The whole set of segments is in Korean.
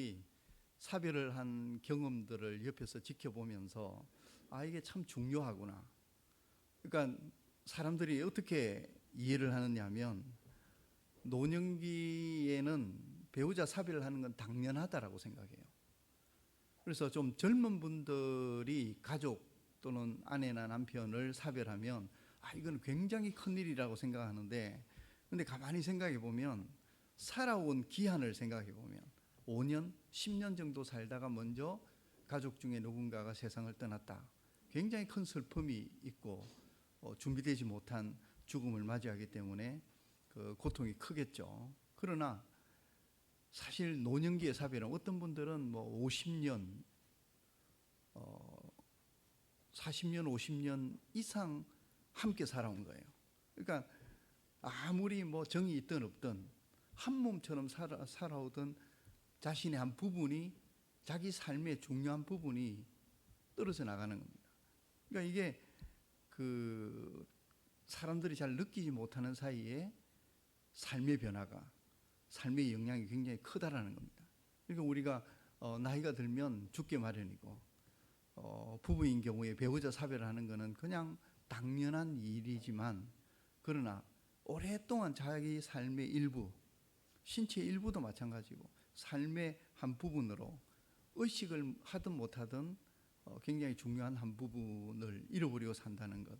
사람들이 사별을 한 경험들을 옆에서 지켜보면서 이게 참 중요하구나. 그러니까 사람들이 어떻게 이해를 하느냐면 노년기에는 배우자 사별을 하는 건 당연하다라고 생각해요. 그래서 좀 젊은 분들이 가족 또는 아내나 남편을 사별하면 이건 굉장히 큰일이라고 생각하는데, 근데 가만히 생각해 보면 살아온 기한을 생각해 보면 5년, 10년 정도 살다가 먼저 가족 중에 누군가가 세상을 떠났다. 굉장히 큰 슬픔이 있고 준비되지 못한 죽음을 맞이하기 때문에 그 고통이 크겠죠. 그러나 사실 노년기의 사별은 어떤 분들은 뭐 50년, 40년, 50년 이상 함께 살아온 거예요. 그러니까 아무리 뭐 정이 있든 없든 한 몸처럼 살아오던 자신의 한 부분이, 자기 삶의 중요한 부분이 떨어져 나가는 겁니다. 그러니까 이게 그 사람들이 잘 느끼지 못하는 사이에 삶의 변화가, 삶의 영향이 굉장히 크다라는 겁니다. 그러니까 우리가 나이가 들면 죽게 마련이고, 부부인 경우에 배우자 사별하는 것은 그냥 당연한 일이지만, 그러나 오랫동안 자기 삶의 일부, 신체의 일부도 마찬가지고 삶의 한 부분으로 의식을 하든 못하든 굉장히 중요한 한 부분을 잃어버리고 산다는 것,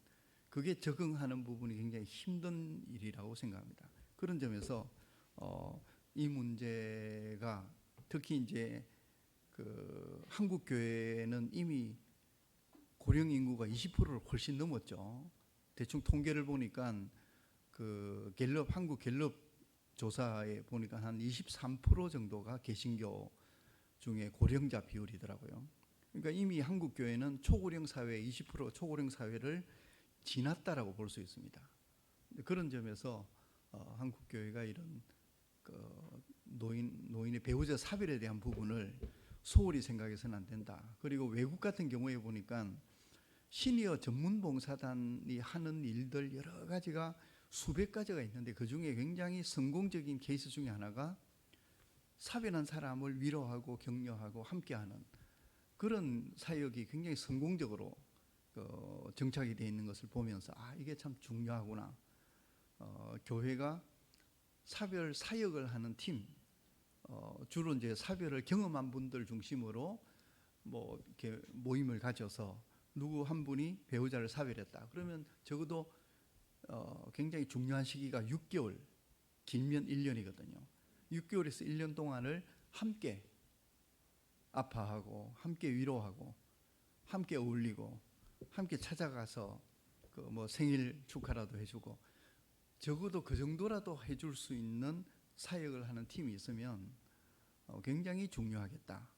그게 적응하는 부분이 굉장히 힘든 일이라고 생각합니다. 그런 점에서 이 문제가 특히 이제 그 한국 교회는 이미 고령 인구가 20%를 훨씬 넘었죠. 대충 통계를 보니까 그 한국 갤럽 조사에 보니까 한 23% 정도가 개신교 중에 고령자 비율이더라고요. 그러니까 이미 한국 교회는 초고령 사회 20% 초고령 사회를 지났다라고 볼 수 있습니다. 그런 점에서 한국 교회가 이런 그 노인의 배우자 사별에 대한 부분을 소홀히 생각해서는 안 된다. 그리고 외국 같은 경우에 보니까 시니어 전문 봉사단이 하는 일들 여러 가지가 수백 가지가 있는데, 그 중에 굉장히 성공적인 케이스 중에 하나가 사별한 사람을 위로하고 격려하고 함께하는 그런 사역이 굉장히 성공적으로 정착이 되어 있는 것을 보면서 이게 참 중요하구나. 교회가 사별 사역을 하는 팀, 주로 이제 사별을 경험한 분들 중심으로 뭐 이렇게 모임을 가져서 누구 한 분이 배우자를 사별했다. 그러면 적어도 굉장히 중요한 시기가 6개월, 길면 1년이거든요. 6개월에서 1년 동안을 함께 아파하고 함께 위로하고 함께 어울리고 함께 찾아가서 그 뭐 생일 축하라도 해주고, 적어도 그 정도라도 해줄 수 있는 사역을 하는 팀이 있으면 굉장히 중요하겠다.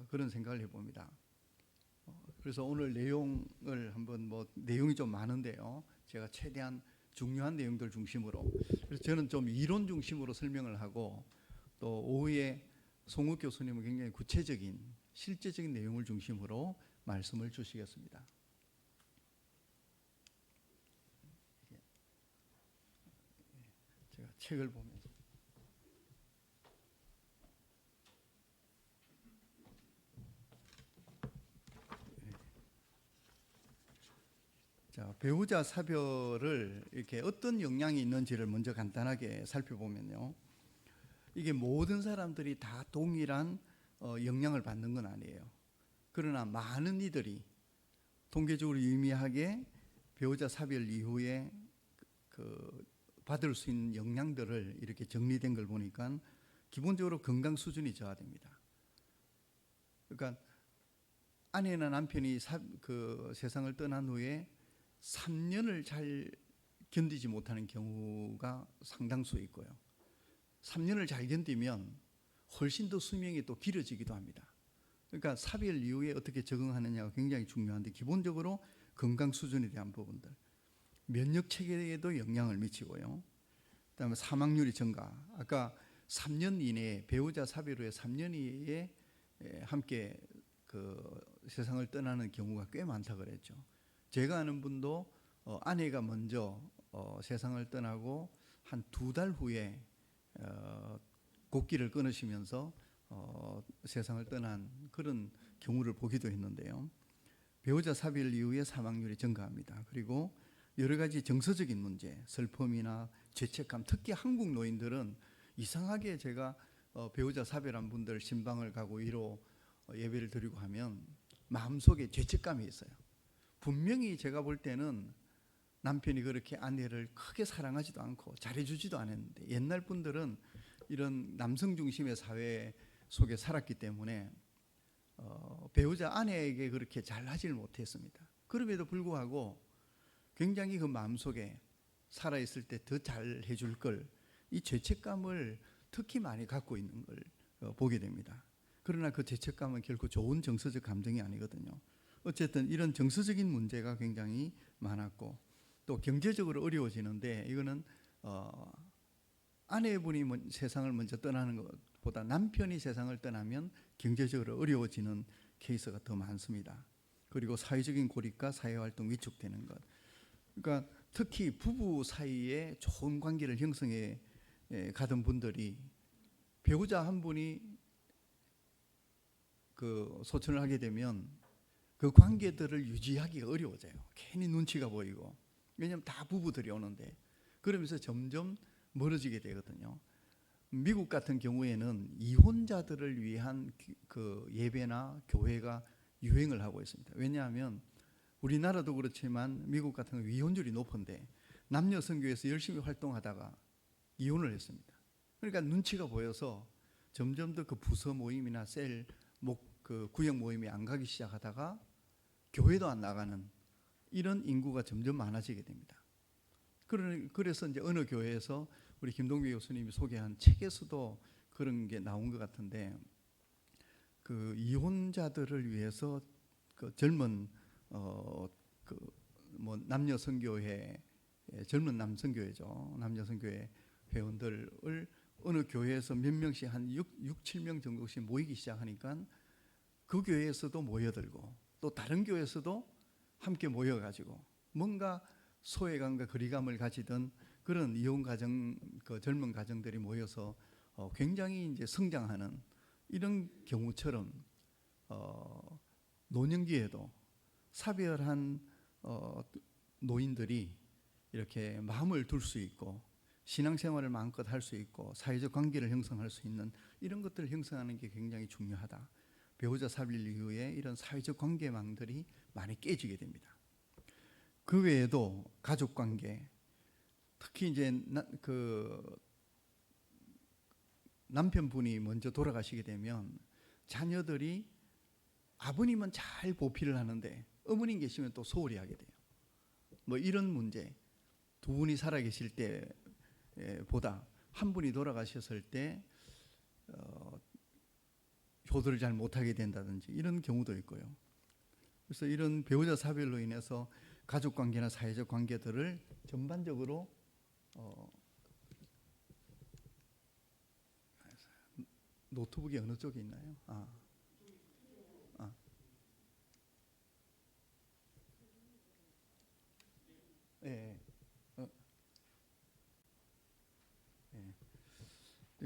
그런 생각을 해봅니다. 그래서 오늘 내용을 한번 내용이 좀 많은데요. 제가 최대한 중요한 내용들 중심으로, 그래서 저는 좀 이론 중심으로 설명을 하고, 또 오후에 송욱 교수님은 굉장히 구체적인 실제적인 내용을 중심으로 말씀을 주시겠습니다. 제가 책을 보면서 배우자 사별을 이렇게 어떤 영향이 있는지를 먼저 간단하게 살펴보면요. 이게 모든 사람들이 다 동일한 영향을 받는 건 아니에요. 그러나 많은 이들이 통계적으로 유의미하게 배우자 사별 이후에 받을 수 있는 영향들을 이렇게 정리된 걸 보니까 기본적으로 건강 수준이 저하됩니다. 그러니까 아내나 남편이 세상을 떠난 후에 3년을 잘 견디지 못하는 경우가 상당수 있고요. 3년을 잘 견디면 훨씬 더 수명이 또 길어지기도 합니다. 그러니까 사별 이후에 어떻게 적응하느냐가 굉장히 중요한데, 기본적으로 건강 수준에 대한 부분들, 면역 체계에도 영향을 미치고요. 그다음에 사망률이 증가. 아까 3년 이내에 배우자 사별 후에 3년 이내에 함께 세상을 떠나는 경우가 꽤 많다 그랬죠. 제가 아는 분도 아내가 먼저 세상을 떠나고 한 2달 후에 곡기를 끊으시면서 세상을 떠난 그런 경우를 보기도 했는데요. 배우자 사별 이후에 사망률이 증가합니다. 그리고 여러 가지 정서적인 문제, 슬픔이나 죄책감, 특히 한국 노인들은 이상하게 제가 배우자 사별한 분들 신방을 가고 위로 예배를 드리고 하면 마음속에 죄책감이 있어요. 분명히 제가 볼 때는 남편이 그렇게 아내를 크게 사랑하지도 않고 잘해주지도 않았는데, 옛날 분들은 이런 남성 중심의 사회 속에 살았기 때문에 배우자 아내에게 그렇게 잘하지를 못했습니다. 그럼에도 불구하고 굉장히 그 마음속에 살아있을 때 더 잘해줄 걸, 이 죄책감을 특히 많이 갖고 있는 걸 보게 됩니다. 그러나 그 죄책감은 결코 좋은 정서적 감정이 아니거든요. 어쨌든 이런 정서적인 문제가 굉장히 많았고, 또 경제적으로 어려워지는데, 이거는 아내분이 세상을 먼저 떠나는 것보다 남편이 세상을 떠나면 경제적으로 어려워지는 케이스가 더 많습니다. 그리고 사회적인 고립과 사회활동 위축되는 것. 그러니까 특히 부부 사이에 좋은 관계를 형성해 가던 분들이 배우자 한 분이 그 소천을 하게 되면 그 관계들을 유지하기가 어려워져요. 괜히 눈치가 보이고. 왜냐하면 다 부부들이 오는데, 그러면서 점점 멀어지게 되거든요. 미국 같은 경우에는 이혼자들을 위한 그 예배나 교회가 유행을 하고 있습니다. 왜냐하면 우리나라도 그렇지만 미국 같은 경우 이혼율이 높은데, 남녀 선교에서 열심히 활동하다가 이혼을 했습니다. 그러니까 눈치가 보여서 점점 더 그 부서 모임이나 그 구역 모임에 안 가기 시작하다가 교회도 안 나가는 이런 인구가 점점 많아지게 됩니다. 그래서 이제 어느 교회에서 우리 김동규 교수님이 소개한 책에서도 그런 게 나온 것 같은데, 그 이혼자들을 위해서 그 젊은 남녀 선교회, 젊은 남선교회죠. 남녀 선교회 회원들을 어느 교회에서 몇 명씩 한 6, 7명 정도씩 모이기 시작하니까 그 교회에서도 모여들고, 또 다른 교회에서도 함께 모여가지고 뭔가 소외감과 거리감을 가지던 그런 이혼 가정, 그 젊은 가정들이 모여서 굉장히 이제 성장하는 이런 경우처럼 노년기에도 사별한 노인들이 이렇게 마음을 둘 수 있고 신앙생활을 마음껏 할 수 있고 사회적 관계를 형성할 수 있는 이런 것들을 형성하는 게 굉장히 중요하다. 배우자 사별 이후에 이런 사회적 관계망들이 많이 깨지게 됩니다. 그 외에도 가족 관계, 특히 이제 그 남편분이 먼저 돌아가시게 되면 자녀들이 아버님은 잘 보필을 하는데 어머님 계시면 또 소홀히 하게 돼요. 뭐 이런 문제, 두 분이 살아계실 때보다 한 분이 돌아가셨을 때 효도를 잘 못하게 된다든지 이런 경우도 있고요. 그래서 이런 배우자 사별로 인해서 가족관계나 사회적 관계들을 전반적으로 노트북이 어느 쪽에 있나요? 예.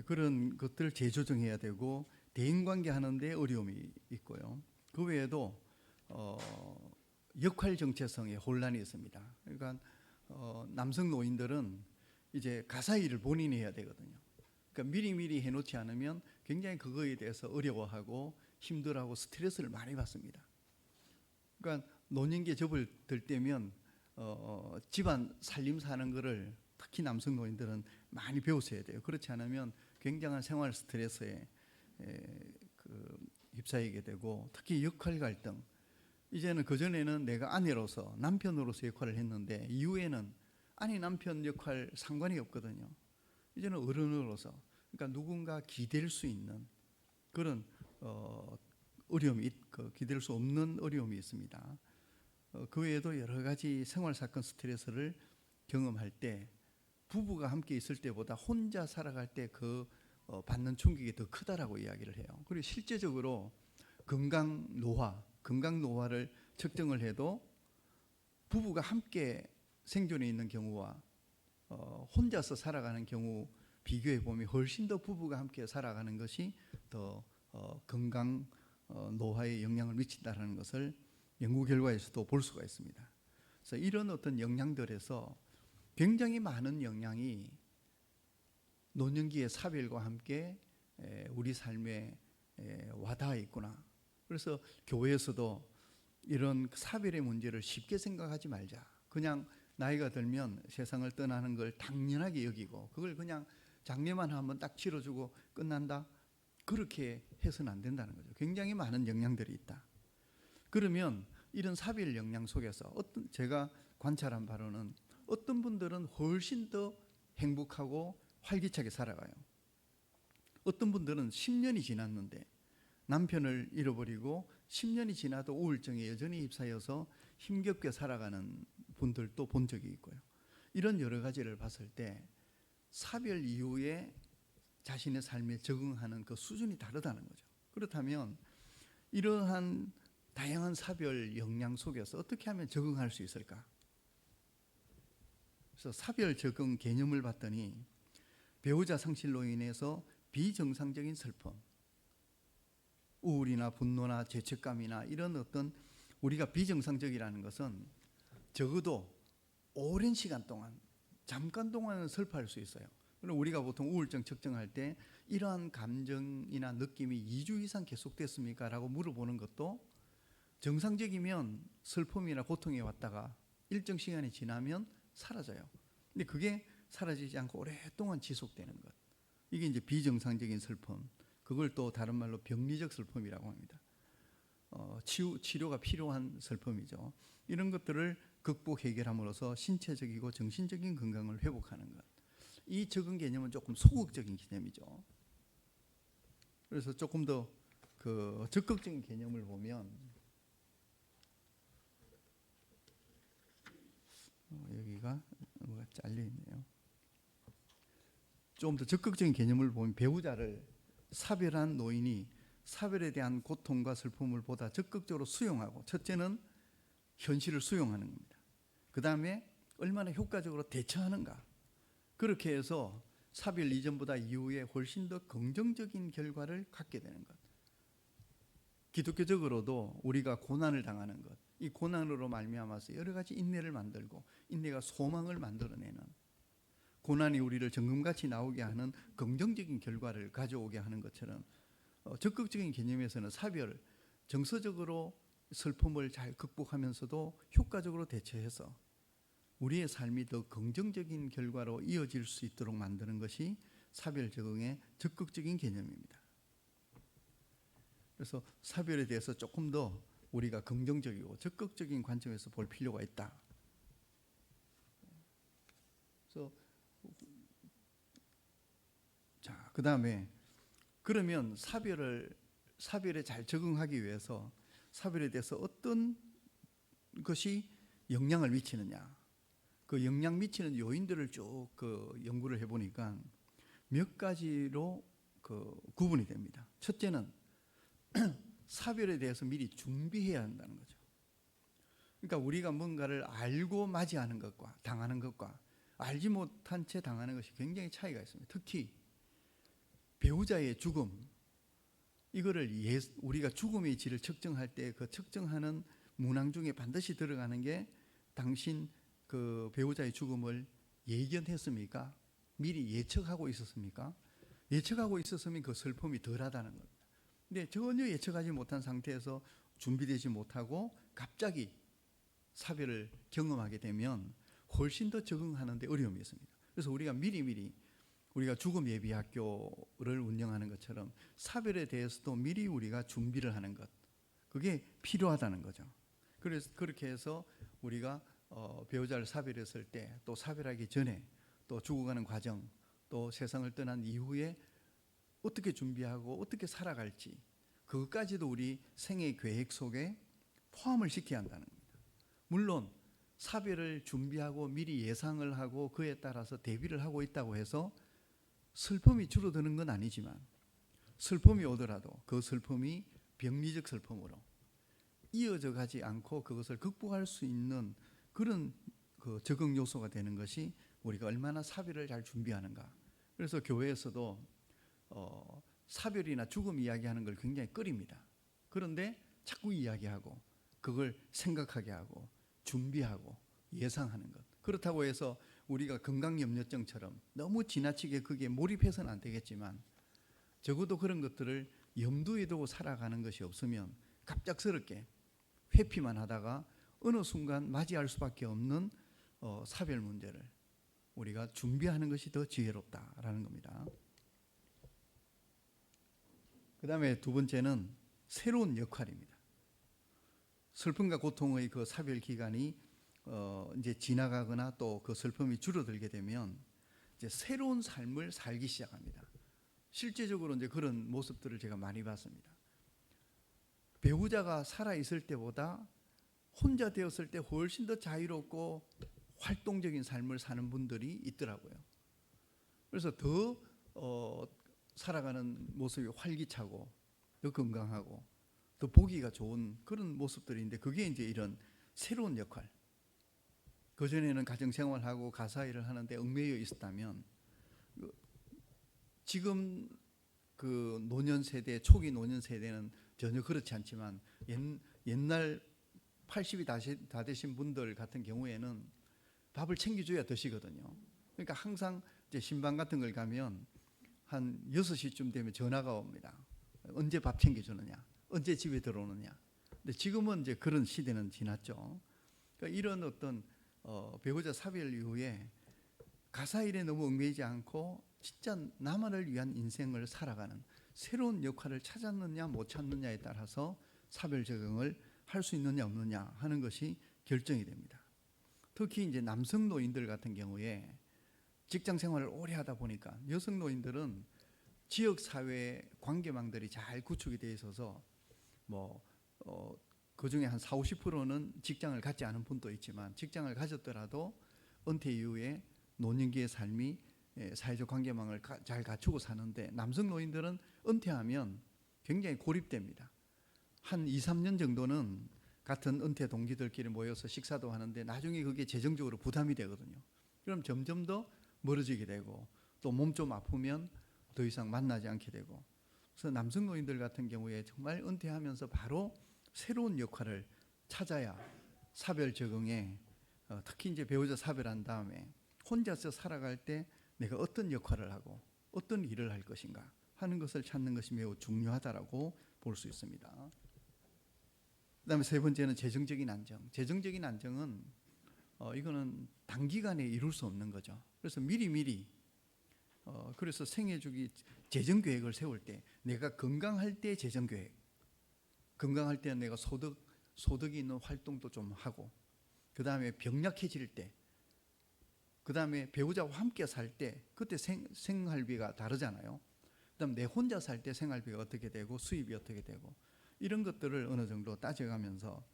그런 것들을 재조정해야 되고, 대인관계 하는데 어려움이 있고요. 그 외에도 역할 정체성에 혼란이 있습니다. 그러니까 남성 노인들은 이제 가사 일을 본인이 해야 되거든요. 그러니까 미리미리 해놓지 않으면 굉장히 그거에 대해서 어려워하고 힘들어하고 스트레스를 많이 받습니다. 그러니까 노년기에 접어들 때면 집안 살림 사는 거를 특히 남성 노인들은 많이 배우셔야 돼요. 그렇지 않으면 굉장한 생활 스트레스에 휩싸이게 되고, 특히 역할 갈등. 이제는 그전에는 내가 아내로서 남편으로서 역할을 했는데 이후에는 아니 남편 역할 상관이 없거든요. 이제는 어른으로서, 그러니까 누군가 기댈 수 있는 그런 어려움이, 기댈 수 없는 어려움이 있습니다. 그 외에도 여러 가지 생활 사건 스트레스를 경험할 때 부부가 함께 있을 때보다 혼자 살아갈 때 그 받는 충격이 더 크다라고 이야기를 해요. 그리고 실제적으로 건강 노화를 측정을 해도 부부가 함께 생존해 있는 경우와 혼자서 살아가는 경우 비교해 보면 훨씬 더 부부가 함께 살아가는 것이 더 건강 노화에 영향을 미친다는 것을 연구 결과에서도 볼 수가 있습니다. 그래서 이런 어떤 영향들에서 굉장히 많은 영향이 노년기의 사별과 함께 우리 삶에 와닿아 있구나. 그래서 교회에서도 이런 사별의 문제를 쉽게 생각하지 말자. 그냥 나이가 들면 세상을 떠나는 걸 당연하게 여기고 그걸 그냥 장례만 한번 딱 치러주고 끝난다. 그렇게 해서는 안 된다는 거죠. 굉장히 많은 영향들이 있다. 그러면 이런 사별 영향 속에서 제가 관찰한 바로는 어떤 분들은 훨씬 더 행복하고 활기차게 살아가요. 어떤 분들은 10년이 지났는데 남편을 잃어버리고 10년이 지나도 우울증에 여전히 휩싸여서 힘겹게 살아가는 분들도 본 적이 있고요. 이런 여러 가지를 봤을 때 사별 이후에 자신의 삶에 적응하는 그 수준이 다르다는 거죠. 그렇다면 이러한 다양한 사별 영향 속에서 어떻게 하면 적응할 수 있을까? 그래서 사별 적응 개념을 봤더니 배우자 상실로 인해서 비정상적인 슬픔, 우울이나 분노나 죄책감이나 이런 어떤 우리가 비정상적이라는 것은 적어도 오랜 시간 동안 잠깐 동안은 슬퍼할 수 있어요. 그럼 우리가 보통 우울증 측정할 때 이러한 감정이나 느낌이 2주 이상 계속됐습니까? 라고 물어보는 것도 정상적이면 슬픔이나 고통이 왔다가 일정 시간이 지나면 사라져요. 근데 그게 사라지지 않고 오랫동안 지속되는 것. 이게 이제 비정상적인 슬픔. 그걸 또 다른 말로 병리적 슬픔이라고 합니다. 치료가 필요한 슬픔이죠. 이런 것들을 극복 해결함으로써 신체적이고 정신적인 건강을 회복하는 것. 이 적응 개념은 조금 소극적인 개념이죠. 그래서 조금 더 그 적극적인 개념을 보면 여기가 뭐가 잘려 있네요. 좀 더 적극적인 개념을 보면 배우자를 사별한 노인이 사별에 대한 고통과 슬픔을 보다 적극적으로 수용하고, 첫째는 현실을 수용하는 겁니다. 그 다음에 얼마나 효과적으로 대처하는가. 그렇게 해서 사별 이전보다 이후에 훨씬 더 긍정적인 결과를 갖게 되는 것. 기독교적으로도 우리가 고난을 당하는 것, 이 고난으로 말미암아서 여러 가지 인내를 만들고 인내가 소망을 만들어내는, 고난이 우리를 정금같이 나오게 하는 긍정적인 결과를 가져오게 하는 것처럼 적극적인 개념에서는 사별, 정서적으로 슬픔을 잘 극복하면서도 효과적으로 대처해서 우리의 삶이 더 긍정적인 결과로 이어질 수 있도록 만드는 것이 사별 적응의 적극적인 개념입니다. 그래서 사별에 대해서 조금 더 우리가 긍정적이고 적극적인 관점에서 볼 필요가 있다. 그래서 자, 그다음에 그러면 사별에 잘 적응하기 위해서 사별에 대해서 어떤 것이 영향을 미치느냐, 그 영향 미치는 요인들을 쭉 연구를 해보니까 몇 가지로 구분이 됩니다. 첫째는 사별에 대해서 미리 준비해야 한다는 거죠. 그러니까 우리가 뭔가를 알고 맞이하는 것과 당하는 것과 알지 못한 채 당하는 것이 굉장히 차이가 있습니다. 특히 배우자의 죽음, 이거를 우리가 죽음의 질을 측정할 때 그 측정하는 문항 중에 반드시 들어가는 게 당신 그 배우자의 죽음을 예견했습니까? 미리 예측하고 있었습니까? 예측하고 있었으면 그 슬픔이 덜하다는 겁니다. 근데 전혀 예측하지 못한 상태에서 준비되지 못하고 갑자기 사별을 경험하게 되면 훨씬 더 적응하는 데 어려움이 있습니다. 그래서 우리가 미리미리 우리가 죽음 예비 학교를 운영하는 것처럼 사별에 대해서도 미리 우리가 준비를 하는 것, 그게 필요하다는 거죠. 그래서 그렇게 해서 우리가 배우자를 사별했을 때, 또 사별하기 전에, 또 죽어가는 과정, 또 세상을 떠난 이후에 어떻게 준비하고 어떻게 살아갈지, 그것까지도 우리 생애 계획 속에 포함을 시켜야 한다는 겁니다. 물론 사별을 준비하고 미리 예상을 하고 그에 따라서 대비를 하고 있다고 해서 슬픔이 줄어드는 건 아니지만, 슬픔이 오더라도 그 슬픔이 병리적 슬픔으로 이어져 가지 않고 그것을 극복할 수 있는 그런 그 적응 요소가 되는 것이 우리가 얼마나 사별을 잘 준비하는가. 그래서 교회에서도 사별이나 죽음 이야기하는 걸 굉장히 꺼립니다. 그런데 자꾸 이야기하고 그걸 생각하게 하고 준비하고 예상하는 것. 그렇다고 해서 우리가 건강염려증처럼 너무 지나치게 그게 몰입해서는 안 되겠지만 적어도 그런 것들을 염두에 두고 살아가는 것이 없으면 갑작스럽게 회피만 하다가 어느 순간 맞이할 수밖에 없는 사별 문제를 우리가 준비하는 것이 더 지혜롭다라는 겁니다. 그 다음에 두 번째는 새로운 역할입니다. 슬픔과 고통의 그 사별 기간이 이제 지나가거나 또 그 슬픔이 줄어들게 되면 이제 새로운 삶을 살기 시작합니다. 실제적으로 이제 그런 모습들을 제가 많이 봤습니다. 배우자가 살아 있을 때보다 혼자 되었을 때 훨씬 더 자유롭고 활동적인 삶을 사는 분들이 있더라고요. 그래서 더 살아가는 모습이 활기차고 더 건강하고 더 보기가 좋은 그런 모습들인데 그게 이제 이런 새로운 역할. 그전에는 가정생활하고 가사일을 하는데 얽매여 있었다면 지금 그 노년 세대, 초기 노년 세대는 전혀 그렇지 않지만 옛날 80이 다 되신 분들 같은 경우에는 밥을 챙겨줘야 드시거든요. 그러니까 항상 이제 신방 같은 걸 가면 한 6시쯤 되면 전화가 옵니다. 언제 밥 챙겨주느냐, 언제 집에 들어오느냐. 근데 지금은 이제 그런 시대는 지났죠. 그러니까 이런 어떤 배우자 사별 이후에 가사일에 너무 얽매이지 않고 진짜 나만을 위한 인생을 살아가는 새로운 역할을 찾았느냐 못 찾느냐에 따라서 사별 적응을 할 수 있느냐 없느냐 하는 것이 결정이 됩니다. 특히 이제 남성 노인들 같은 경우에 직장 생활을 오래 하다 보니까 여성 노인들은 지역 사회 관계망들이 잘 구축이 되어 있어서 그 중에 한 40-50%는 직장을 갖지 않은 분도 있지만 직장을 가졌더라도 은퇴 이후에 노년기의 삶이 사회적 관계망을 잘 갖추고 사는데 남성 노인들은 은퇴하면 굉장히 고립됩니다. 한 2-3년 정도는 같은 은퇴 동기들끼리 모여서 식사도 하는데 나중에 그게 재정적으로 부담이 되거든요. 그럼 점점 더 멀어지게 되고 또 몸 좀 아프면 더 이상 만나지 않게 되고 그래서 남성 노인들 같은 경우에 정말 은퇴하면서 바로 새로운 역할을 찾아야 사별 적응에 특히 이제 배우자 사별한 다음에 혼자서 살아갈 때 내가 어떤 역할을 하고 어떤 일을 할 것인가 하는 것을 찾는 것이 매우 중요하다라고 볼 수 있습니다. 그다음에 세 번째는 재정적인 안정. 재정적인 안정은 이거는 단기간에 이룰 수 없는 거죠. 그래서 미리 그래서 생애주기 재정 계획을 세울 때 내가 건강할 때 재정 계획, 건강할 때는 내가 소득이 있는 활동도 좀 하고 그 다음에 병약해질 때, 그 다음에 배우자와 함께 살 때 그때 생활비가 다르잖아요. 그다음 내 혼자 살 때 생활비가 어떻게 되고 수입이 어떻게 되고 이런 것들을 어느 정도 따져가면서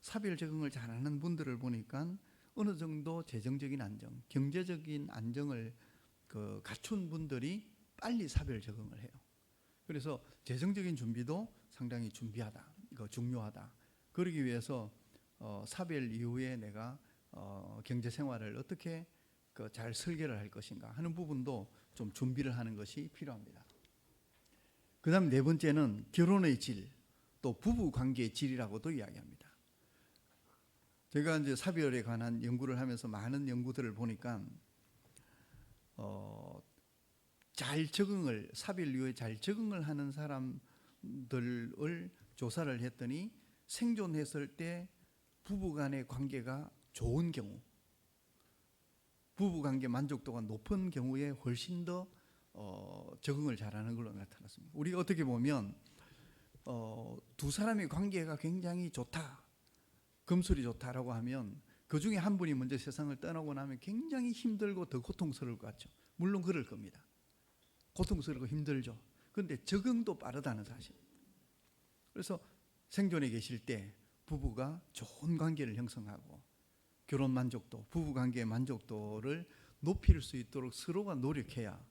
사별 적응을 잘하는 분들을 보니까 어느 정도 재정적인 안정, 경제적인 안정을 갖춘 분들이 빨리 사별 적응을 해요. 그래서 재정적인 준비도 상당히 이거 중요하다. 그러기 위해서 사별 이후에 내가 경제 생활을 어떻게 잘 설계를 할 것인가 하는 부분도 좀 준비를 하는 것이 필요합니다. 그다음 네 번째는 결혼의 질, 또 부부 관계의 질이라고도 이야기합니다. 제가 이제 사별에 관한 연구를 하면서 많은 연구들을 보니까 사별 이후에 잘 적응을 하는 사람들을 조사를 했더니 생존했을 때 부부간의 관계가 좋은 경우, 부부관계 만족도가 높은 경우에 훨씬 더 적응을 잘하는 걸로 나타났습니다. 우리가 어떻게 보면 두 사람의 관계가 굉장히 좋다, 금술이 좋다라고 하면 그 중에 한 분이 먼저 세상을 떠나고 나면 굉장히 힘들고 더 고통스러울 것 같죠. 물론 그럴 겁니다. 고통스럽고 힘들죠. 그런데 적응도 빠르다는 사실. 그래서 생존에 계실 때 부부가 좋은 관계를 형성하고 결혼 만족도, 부부 관계의 만족도를 높일 수 있도록 서로가 노력해야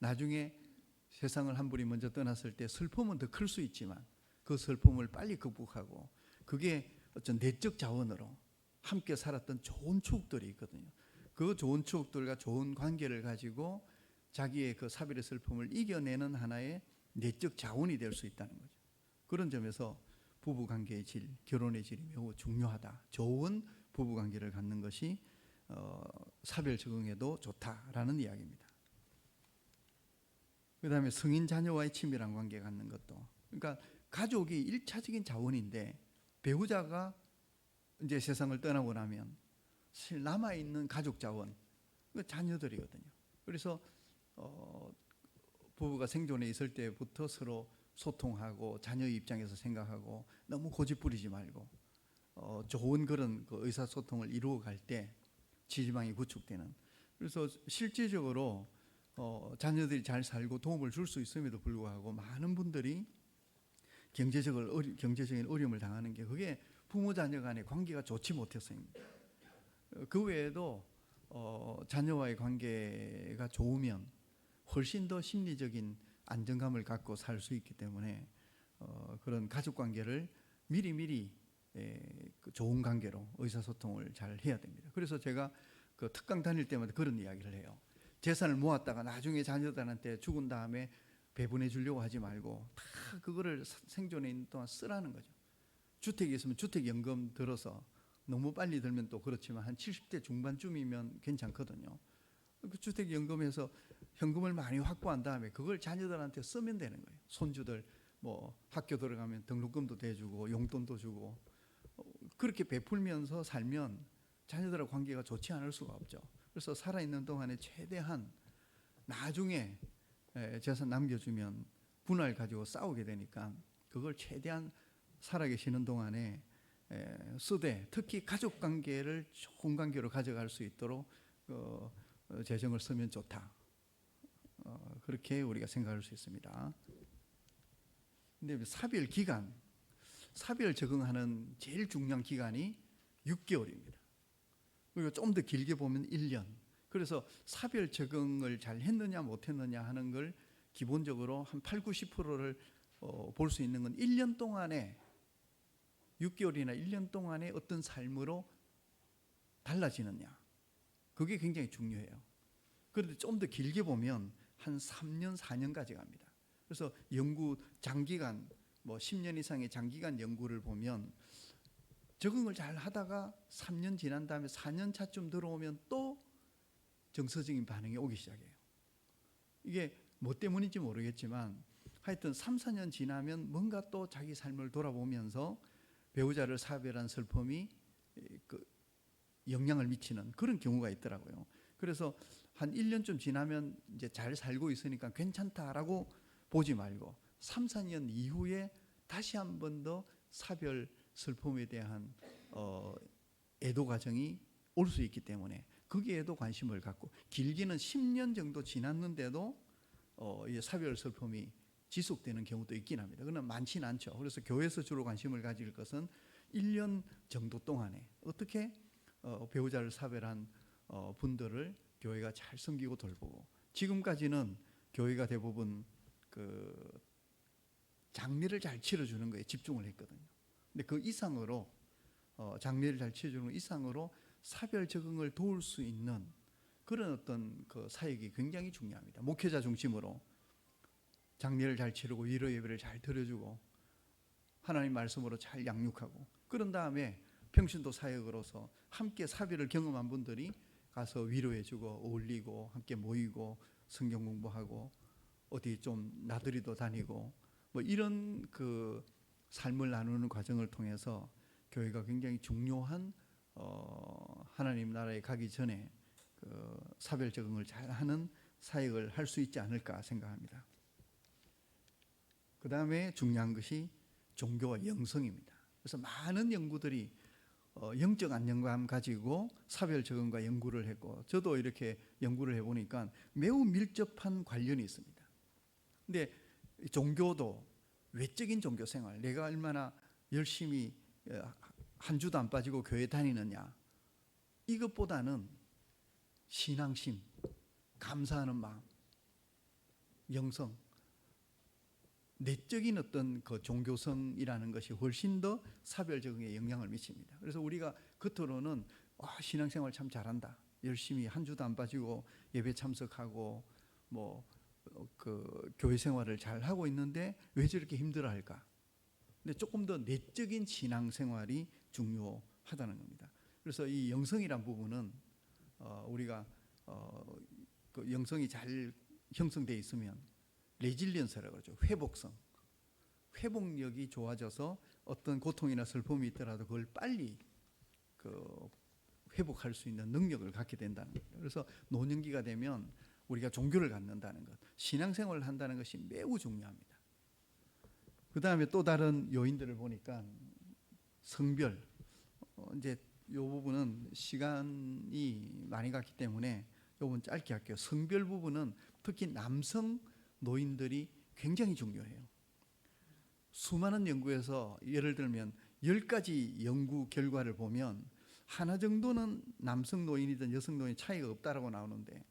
나중에 세상을 한 분이 먼저 떠났을 때 슬픔은 더 클 수 있지만 그 슬픔을 빨리 극복하고 그게 어떤 내적 자원으로 함께 살았던 좋은 추억들이 있거든요. 그 좋은 추억들과 좋은 관계를 가지고 자기의 그 사별의 슬픔을 이겨내는 하나의 내적 자원이 될 수 있다는 거죠. 그런 점에서 부부관계의 질, 결혼의 질이 매우 중요하다. 좋은 부부관계를 갖는 것이 사별 적응에도 좋다라는 이야기입니다. 그 다음에 성인 자녀와의 친밀한 관계 갖는 것도, 그러니까 가족이 1차적인 자원인데 배우자가 이제 세상을 떠나고 나면 사실 남아있는 가족 자원, 자녀들이거든요. 그래서 부부가 생존에 있을 때부터 서로 소통하고 자녀의 입장에서 생각하고 너무 고집 부리지 말고 좋은 그런 그 의사소통을 이루어갈 때 지지망이 구축되는, 그래서 실질적으로 자녀들이 잘 살고 도움을 줄 수 있음에도 불구하고 많은 분들이 경제적인 어려움을 당하는 게 그게 부모 자녀 간의 관계가 좋지 못해서입니다. 그 외에도 자녀와의 관계가 좋으면 훨씬 더 심리적인 안정감을 갖고 살 수 있기 때문에 그런 가족 관계를 미리미리 좋은 관계로 의사소통을 잘 해야 됩니다. 그래서 제가 그 특강 다닐 때마다 그런 이야기를 해요. 재산을 모았다가 나중에 자녀들한테 죽은 다음에 배분해 주려고 하지 말고 다 그거를 생존에 있는 동안 쓰라는 거죠. 주택이 있으면 주택연금 들어서, 너무 빨리 들면 또 그렇지만 한 70대 중반쯤이면 괜찮거든요. 그 주택연금에서 현금을 많이 확보한 다음에 그걸 자녀들한테 쓰면 되는 거예요. 손주들 뭐 학교 들어가면 등록금도 대주고 용돈도 주고, 그렇게 베풀면서 살면 자녀들하고 관계가 좋지 않을 수가 없죠. 그래서 살아있는 동안에 최대한, 나중에 재산 남겨주면 분할 가지고 싸우게 되니까 그걸 최대한 살아계시는 동안에 쓰되, 특히 가족관계를 좋은 관계로 가져갈 수 있도록 재정을 쓰면 좋다. 그렇게 우리가 생각할 수 있습니다. 근데 사별 기간, 사별 적응하는 제일 중요한 기간이 6개월입니다. 그리고 좀 더 길게 보면 1년. 그래서 사별 적응을 잘 했느냐 못했느냐 하는 걸 기본적으로 한 8, 90%를 볼 수 있는 건 1년 동안에, 6개월이나 1년 동안에 어떤 삶으로 달라지느냐, 그게 굉장히 중요해요. 그런데 좀 더 길게 보면 한 3년, 4년까지 갑니다. 그래서 연구 장기간, 뭐 10년 이상의 장기간 연구를 보면 적응을 잘 하다가 3년 지난 다음에 4년 차쯤 들어오면 또 정서적인 반응이 오기 시작해요. 이게 뭐 때문인지 모르겠지만 하여튼 3, 4년 지나면 뭔가 또 자기 삶을 돌아보면서 배우자를 사별한 슬픔이 영향을 미치는 그런 경우가 있더라고요. 그래서 한 1년쯤 지나면 이제 잘 살고 있으니까 괜찮다라고 보지 말고 3, 4년 이후에 다시 한 번 더 사별 슬픔에 대한 애도 과정이 올 수 있기 때문에 거기에도 관심을 갖고, 길게는 10년 정도 지났는데도 사별 슬픔이 지속되는 경우도 있긴 합니다. 그러나 많지는 않죠. 그래서 교회에서 주로 관심을 가질 것은 1년 정도 동안에 어떻게 배우자를 사별한 분들을 교회가 잘 섬기고 돌보고, 지금까지는 교회가 대부분 그 장례를 잘 치러주는 거에 집중을 했거든요. 근데 그 이상으로 장례를 잘 치러주는 이상으로 사별 적응을 도울 수 있는 그런 어떤 그 사역이 굉장히 중요합니다. 목회자 중심으로 장례를 잘 치르고 위로 예배를 잘 드려주고 하나님 말씀으로 잘 양육하고, 그런 다음에 평신도 사역으로서 함께 사별을 경험한 분들이 가서 위로해주고 어울리고 함께 모이고 성경 공부하고 어디 좀 나들이도 다니고 뭐 이런 그 삶을 나누는 과정을 통해서 교회가 굉장히 중요한 하나님 나라에 가기 전에 그 사별 적응을 잘하는 사역을 할 수 있지 않을까 생각합니다. 그 다음에 중요한 것이 종교와 영성입니다. 그래서 많은 연구들이 영적 안정감 가지고 사별 적응과 연구를 했고, 저도 이렇게 연구를 해보니까 매우 밀접한 관련이 있습니다. 근데 종교도 외적인 종교 생활, 내가 얼마나 열심히 한 주도 안 빠지고 교회 다니느냐, 이것보다는 신앙심, 감사하는 마음, 영성, 내적인 어떤 그 종교성이라는 것이 훨씬 더 사별 적응에 영향을 미칩니다. 그래서 우리가 겉으로는 신앙생활 참 잘한다, 열심히 한 주도 안 빠지고 예배 참석하고 그 교회 생활을 잘 하고 있는데 왜 저렇게 힘들어할까? 근데 조금 더 내적인 신앙 생활이 중요하다는 겁니다. 그래서 이 영성이란 부분은 우리가 그 영성이 잘 형성되어 있으면 레질리언스라고 하죠. 회복력이 좋아져서 어떤 고통이나 슬픔이 있더라도 그걸 빨리 그 회복할 수 있는 능력을 갖게 된다는 거예요. 그래서 노년기가 되면 우리가 종교를 갖는다는 것, 신앙생활을 한다는 것이 매우 중요합니다. 그 다음에 또 다른 요인들을 보니까 성별, 이제 이 부분은 시간이 많이 갔기 때문에 이 부분 짧게 할게요. 성별 부분은 특히 남성 노인들이 굉장히 중요해요. 수많은 연구에서 예를 들면 10가지 연구 결과를 보면 하나 정도는 남성 노인이든 여성 노인 차이가 없다라고 나오는데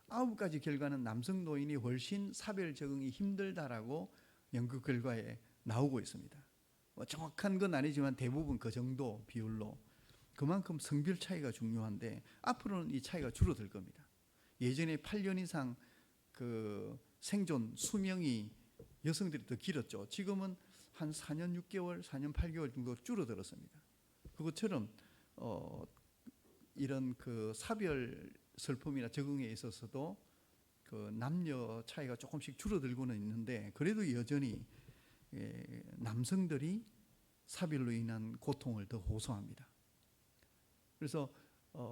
9가지 결과는 남성 노인이 훨씬 사별 적응이 힘들다라고 연구 결과에 나오고 있습니다. 정확한 건 아니지만 대부분 그 정도 비율로 그만큼 성별 차이가 중요한데 앞으로는 이 차이가 줄어들 겁니다. 예전에 8년 이상 그 생존 수명이 여성들이 더 길었죠. 지금은 한 4년 6개월, 4년 8개월 정도 줄어들었습니다. 그것처럼 이런 그 사별 슬픔이나 적응에 있어서도 그 남녀 차이가 조금씩 줄어들고는 있는데 그래도 여전히 남성들이 사별로 인한 고통을 더 호소합니다. 그래서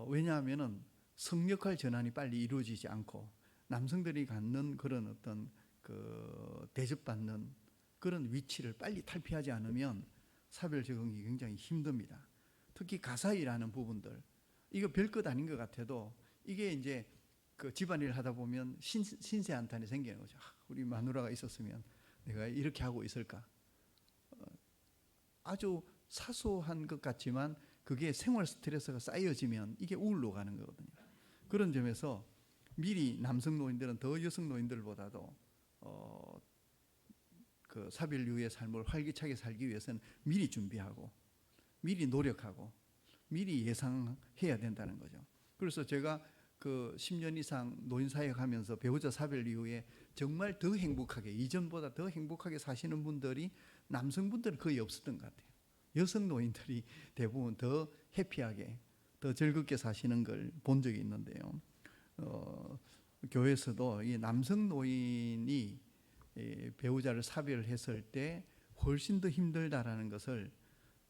왜냐하면은 성역할 전환이 빨리 이루어지지 않고 남성들이 갖는 그런 어떤 그 대접받는 그런 위치를 빨리 탈피하지 않으면 사별 적응이 굉장히 힘듭니다. 특히 가사일하는 부분들 이거 별것 아닌 것 같아도 이게 이제 그 집안일 하다 보면 신세한탄이 생기는 거죠. 우리 마누라가 있었으면 내가 이렇게 하고 있을까? 아주 사소한 것 같지만 그게 생활 스트레스가 쌓여지면 이게 우울로 가는 거거든요. 그런 점에서 미리 남성 노인들은 더 여성 노인들보다도 그 사별 이후의 삶을 활기차게 살기 위해서는 미리 준비하고 미리 노력하고 미리 예상해야 된다는 거죠. 그래서 제가 그 10년 이상 노인사역하면서 배우자 사별 이후에 정말 더 행복하게 이전보다 더 행복하게 사시는 분들이 남성분들은 거의 없었던 것 같아요. 여성 노인들이 대부분 더 해피하게 더 즐겁게 사시는 걸 본 적이 있는데요. 교회에서도 이 남성 노인이 배우자를 사별했을 때 훨씬 더 힘들다라는 것을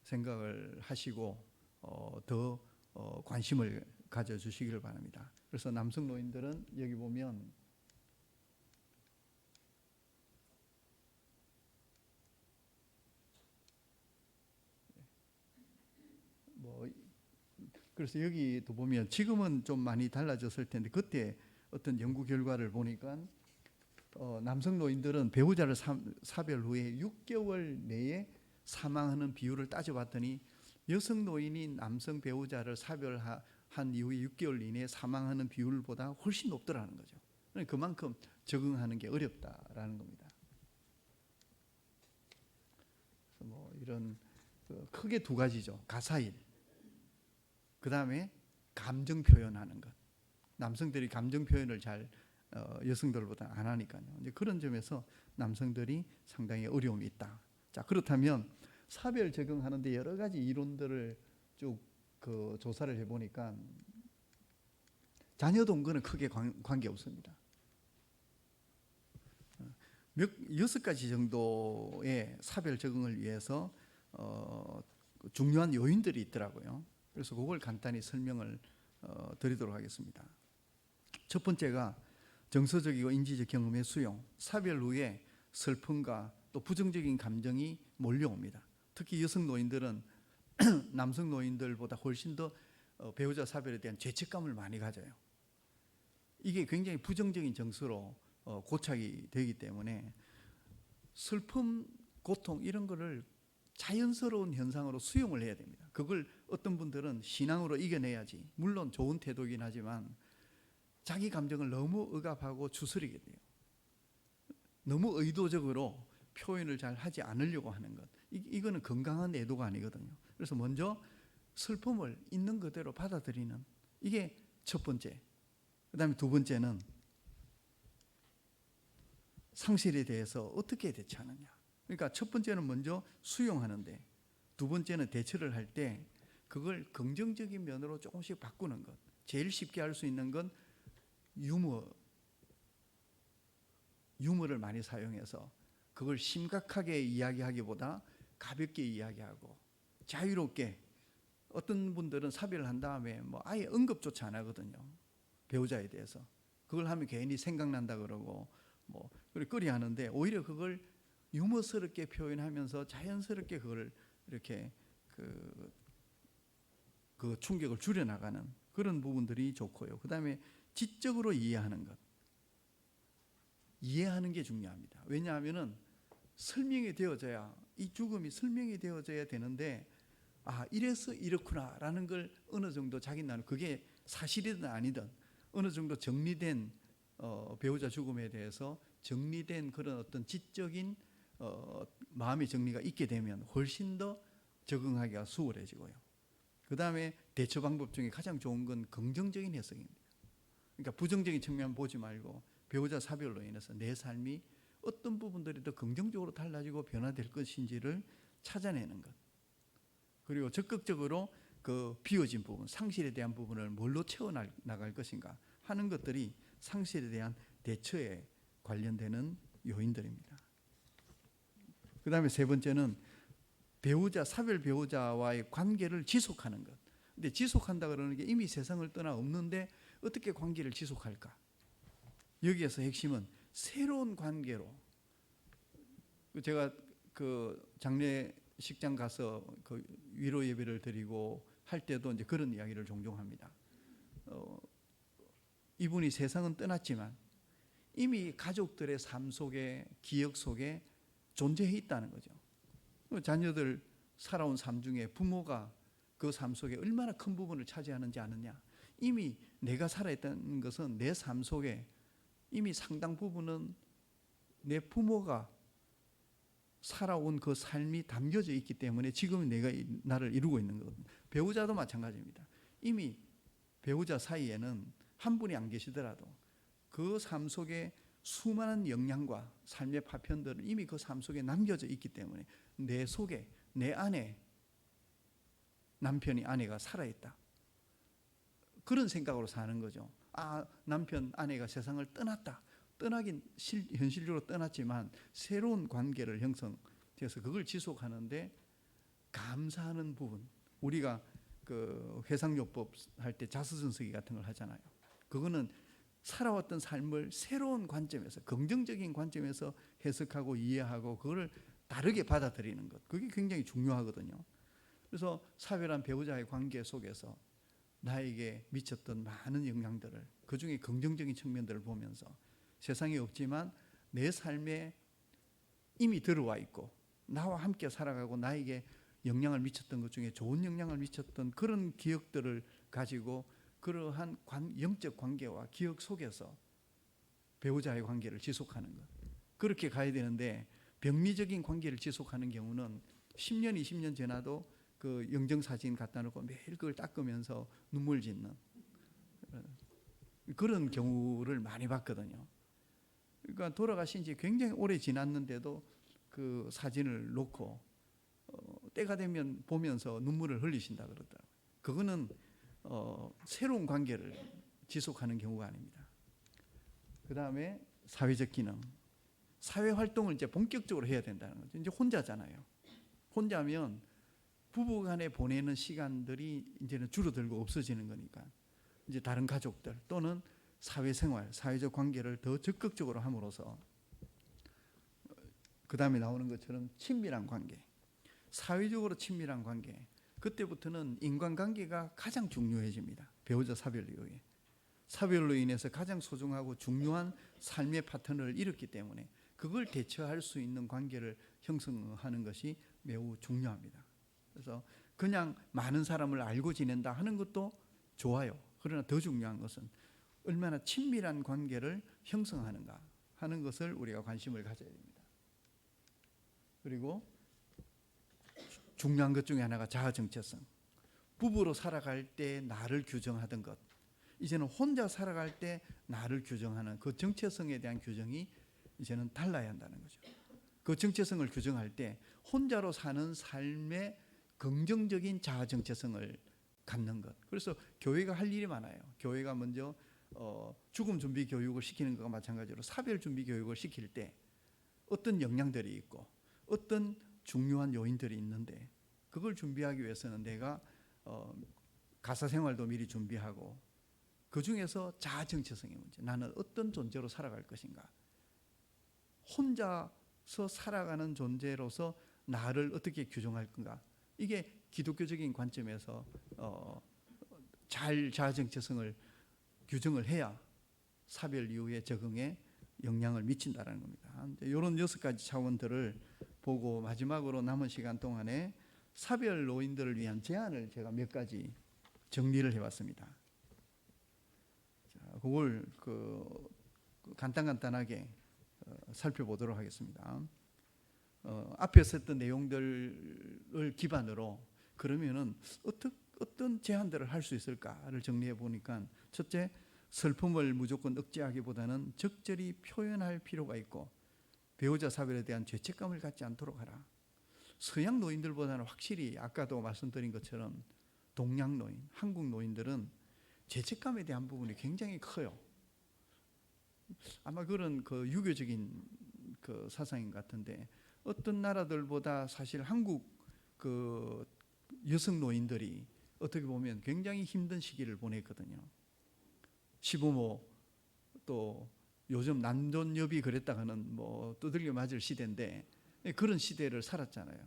생각을 하시고 더 관심을 가져주시기를 바랍니다. 그래서 남성 노인들은 여기 보면 그래서 여기도 보면 지금은 좀 많이 달라졌을 텐데 그때 어떤 연구 결과를 보니까 남성 노인들은 배우자를 사별 후에 6개월 내에 사망하는 비율을 따져봤더니 여성 노인이 남성 배우자를 사별한 이후에 6개월 이내에 사망하는 비율보다 훨씬 높더라는 거죠. 그만큼 적응하는 게 어렵다라는 겁니다. 그래서 뭐 이런 크게 두 가지죠. 가사일. 그 다음에 감정 표현하는 것. 남성들이 감정 표현을 잘 여성들보다 안 하니까요. 이제 그런 점에서 남성들이 상당히 어려움이 있다. 자, 그렇다면 사별 적응하는데 여러 가지 이론들을 쭉 그 조사를 해보니까 자녀 동거는 크게 관계 없습니다. 6가지 정도의 사별 적응을 위해서 중요한 요인들이 있더라고요. 그래서 그걸 간단히 설명을 드리도록 하겠습니다. 첫 번째가 정서적이고 인지적 경험의 수용, 사별 후에 슬픔과 또 부정적인 감정이 몰려옵니다. 특히 여성 노인들은 남성 노인들보다 훨씬 더 배우자 사별에 대한 죄책감을 많이 가져요. 이게 굉장히 부정적인 정서로 고착이 되기 때문에 슬픔, 고통 이런 거를 자연스러운 현상으로 수용을 해야 됩니다. 그걸 어떤 분들은 신앙으로 이겨내야지. 물론 좋은 태도이긴 하지만 자기 감정을 너무 억압하고 추스리게 돼요. 너무 의도적으로 표현을 잘 하지 않으려고 하는 것. 이거는 건강한 애도가 아니거든요. 그래서 먼저 슬픔을 있는 그대로 받아들이는 이게 첫 번째. 그 다음에 두 번째는 상실에 대해서 어떻게 대처하느냐. 그러니까 첫 번째는 먼저 수용하는데, 두 번째는 대처를 할 때 그걸 긍정적인 면으로 조금씩 바꾸는 것. 제일 쉽게 할 수 있는 건 유머를 많이 사용해서 그걸 심각하게 이야기하기보다 가볍게 이야기하고 자유롭게. 어떤 분들은 사별을 한 다음에 뭐 아예 언급조차 안 하거든요. 배우자에 대해서. 그걸 하면 괜히 생각난다 그러고 뭐 그리 하는데, 오히려 그걸 유머스럽게 표현하면서 자연스럽게 그걸 이렇게 그 충격을 줄여나가는 그런 부분들이 좋고요. 그 다음에 지적으로 이해하는 것. 이해하는 게 중요합니다. 왜냐하면은 설명이 되어져야, 이 죽음이 설명이 되어져야 되는데, 아, 이래서 이렇구나라는 걸 어느 정도 자기 나는, 그게 사실이든 아니든 어느 정도 정리된 배우자 죽음에 대해서 정리된 그런 어떤 지적인 마음의 정리가 있게 되면 훨씬 더 적응하기가 수월해지고요. 그 다음에 대처 방법 중에 가장 좋은 건 긍정적인 해석입니다. 그러니까 부정적인 측면 보지 말고 배우자 사별로 인해서 내 삶이 어떤 부분들이 더 긍정적으로 달라지고 변화될 것인지를 찾아내는 것. 그리고 적극적으로 그 비워진 부분, 상실에 대한 부분을 뭘로 채워나갈 것인가 하는 것들이 상실에 대한 대처에 관련되는 요인들입니다. 그 다음에 세 번째는 사별 배우자와의 관계를 지속하는 것. 근데 지속한다 그러는 게 이미 세상을 떠나 없는데 어떻게 관계를 지속할까? 여기에서 핵심은 새로운 관계로. 제가 그 장례식장 가서 그 위로 예배를 드리고 할 때도 이제 그런 이야기를 종종 합니다. 이분이 세상은 떠났지만 이미 가족들의 삶 속에, 기억 속에 존재해 있다는 거죠. 자녀들 살아온 삶 중에 부모가 그 삶 속에 얼마나 큰 부분을 차지하는지 아느냐. 이미 내가 살아있다는 것은 내 삶 속에 이미 상당 부분은 내 부모가 살아온 그 삶이 담겨져 있기 때문에 지금 내가 나를 이루고 있는 거거든요. 배우자도 마찬가지입니다. 이미 배우자 사이에는 한 분이 안 계시더라도 그 삶 속에 수많은 영향과 삶의 파편들은 이미 그 삶 속에 남겨져 있기 때문에 내 속에, 내 안에 남편이, 아내가 살아있다. 그런 생각으로 사는 거죠. 아, 남편, 아내가 세상을 떠났다. 떠나긴 현실적으로 떠났지만 새로운 관계를 형성해서 그걸 지속하는데 감사하는 부분. 우리가 그 회상요법 할 때 자서전서기 같은 걸 하잖아요. 그거는 살아왔던 삶을 새로운 관점에서, 긍정적인 관점에서 해석하고 이해하고 그걸 다르게 받아들이는 것. 그게 굉장히 중요하거든요. 그래서 사별한 배우자의 관계 속에서 나에게 미쳤던 많은 영향들을, 그중에 긍정적인 측면들을 보면서 세상에 없지만 내 삶에 이미 들어와 있고 나와 함께 살아가고 나에게 영향을 미쳤던 것 중에 좋은 영향을 미쳤던 그런 기억들을 가지고 그러한 영적 관계와 기억 속에서 배우자의 관계를 지속하는 것. 그렇게 가야 되는데 병리적인 관계를 지속하는 경우는 10년, 20년 지나도 그 영정사진 갖다 놓고 매일 그걸 닦으면서 눈물 짓는 그런 경우를 많이 봤거든요. 그러니까 돌아가신 지 굉장히 오래 지났는데도 그 사진을 놓고 때가 되면 보면서 눈물을 흘리신다 그러더라고요. 그거는 새로운 관계를 지속하는 경우가 아닙니다. 그 다음에 사회적 기능. 사회 활동을 이제 본격적으로 해야 된다는 거죠. 이제 혼자잖아요. 혼자면 부부 간에 보내는 시간들이 이제는 줄어들고 없어지는 거니까 이제 다른 가족들 또는 사회생활, 사회적 관계를 더 적극적으로 함으로써 그 다음에 나오는 것처럼 친밀한 관계, 사회적으로 친밀한 관계. 그때부터는 인간관계가 가장 중요해집니다. 배우자 사별 이후에. 사별로 인해서 가장 소중하고 중요한 삶의 파트너를 잃었기 때문에 그걸 대처할 수 있는 관계를 형성하는 것이 매우 중요합니다. 그래서 그냥 많은 사람을 알고 지낸다 하는 것도 좋아요. 그러나 더 중요한 것은 얼마나 친밀한 관계를 형성하는가 하는 것을 우리가 관심을 가져야 됩니다. 그리고 중요한 것 중에 하나가 자아 정체성. 부부로 살아갈 때 나를 규정하던 것, 이제는 혼자 살아갈 때 나를 규정하는 그 정체성에 대한 규정이 이제는 달라야 한다는 거죠. 그 정체성을 규정할 때 혼자로 사는 삶의 긍정적인 자아 정체성을 갖는 것. 그래서 교회가 할 일이 많아요. 교회가 먼저 죽음 준비 교육을 시키는 것과 마찬가지로 사별 준비 교육을 시킬 때 어떤 역량들이 있고 어떤 중요한 요인들이 있는데, 그걸 준비하기 위해서는 내가 가사 생활도 미리 준비하고, 그 중에서 자아 정체성의 문제, 나는 어떤 존재로 살아갈 것인가, 혼자서 살아가는 존재로서 나를 어떻게 규정할 건가, 이게 기독교적인 관점에서 잘 자아 정체성을 규정을 해야 사별 이후의 적응에 영향을 미친다는 겁니다. 이런 6가지 차원들을 보고 마지막으로 남은 시간 동안에 사별 노인들을 위한 제안을 제가 몇 가지 정리를 해봤습니다. 자, 그걸 간단하게 살펴보도록 하겠습니다. 앞에 썼던 내용들을 기반으로 그러면은 어떤 제안들을 할 수 있을까를 정리해 보니까, 첫째, 슬픔을 무조건 억제하기보다는 적절히 표현할 필요가 있고 배우자 사별에 대한 죄책감을 갖지 않도록 하라. 서양 노인들보다는 확실히 아까도 말씀드린 것처럼 동양 노인, 한국 노인들은 죄책감에 대한 부분이 굉장히 커요. 아마 그런 유교적인 사상인 것 같은데, 어떤 나라들보다 사실 한국 여성 노인들이 어떻게 보면 굉장히 힘든 시기를 보냈거든요. 시부모, 또 요즘 난존여비 그랬다가는 두들겨 맞을 시대인데 그런 시대를 살았잖아요.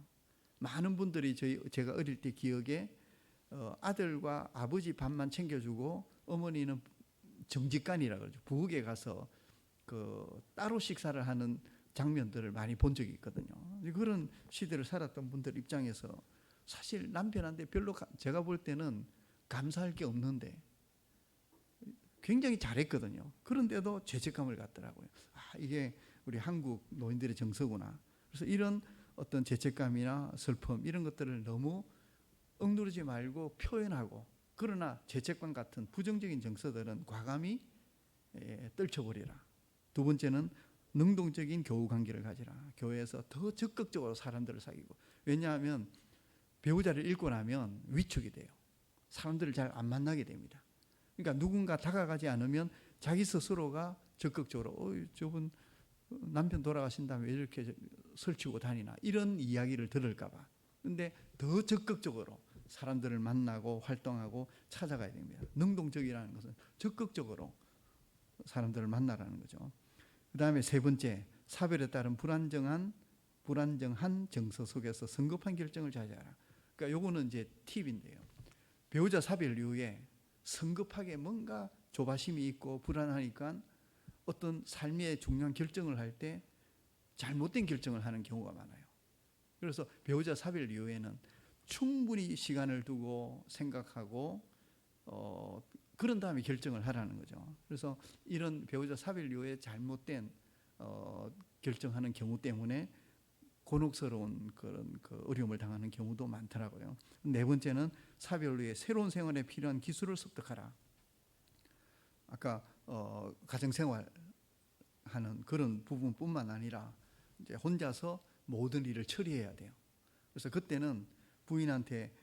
많은 분들이 제가 어릴 때 기억에 아들과 아버지 밥만 챙겨주고 어머니는 정직간이라 그러죠. 부엌에 가서 따로 식사를 하는 장면들을 많이 본 적이 있거든요. 그런 시대를 살았던 분들 입장에서 사실 남편한테 별로 제가 볼 때는 감사할 게 없는데 굉장히 잘했거든요. 그런데도 죄책감을 갖더라고요. 이게 우리 한국 노인들의 정서구나. 그래서 이런 어떤 죄책감이나 슬픔 이런 것들을 너무 억누르지 말고 표현하고, 그러나 죄책감 같은 부정적인 정서들은 과감히 떨쳐버리라. 두 번째는 능동적인 교우 관계를 가지라. 교회에서 더 적극적으로 사람들을 사귀고, 왜냐하면 배우자를 잃고 나면 위축이 돼요. 사람들을 잘 안 만나게 됩니다. 그러니까 누군가 다가가지 않으면 자기 스스로가 적극적으로 저분 남편 돌아가신 다음에 왜 이렇게 설치고 다니나, 이런 이야기를 들을까 봐. 근데 더 적극적으로 사람들을 만나고 활동하고 찾아가야 됩니다. 능동적이라는 것은 적극적으로 사람들을 만나라는 거죠. 그 다음에 세 번째, 사별에 따른 불안정한 정서 속에서 성급한 결정을 자제하라. 그러니까 요거는 이제 팁인데요. 배우자 사별 이후에 성급하게 뭔가 조바심이 있고 불안하니까 어떤 삶의 중요한 결정을 할 때 잘못된 결정을 하는 경우가 많아요. 그래서 배우자 사별 이후에는 충분히 시간을 두고 생각하고 그런 다음에 결정을 하라는 거죠. 그래서 이런 배우자 사별 이후에 잘못된 결정하는 경우 때문에 곤혹스러운 그런 어려움을 당하는 경우도 많더라고요. 네 번째는 사별 후에 새로운 생활에 필요한 기술을 습득하라. 아까 가정생활 하는 그런 부분뿐만 아니라 이제 혼자서 모든 일을 처리해야 돼요. 그래서 그때는 부인한테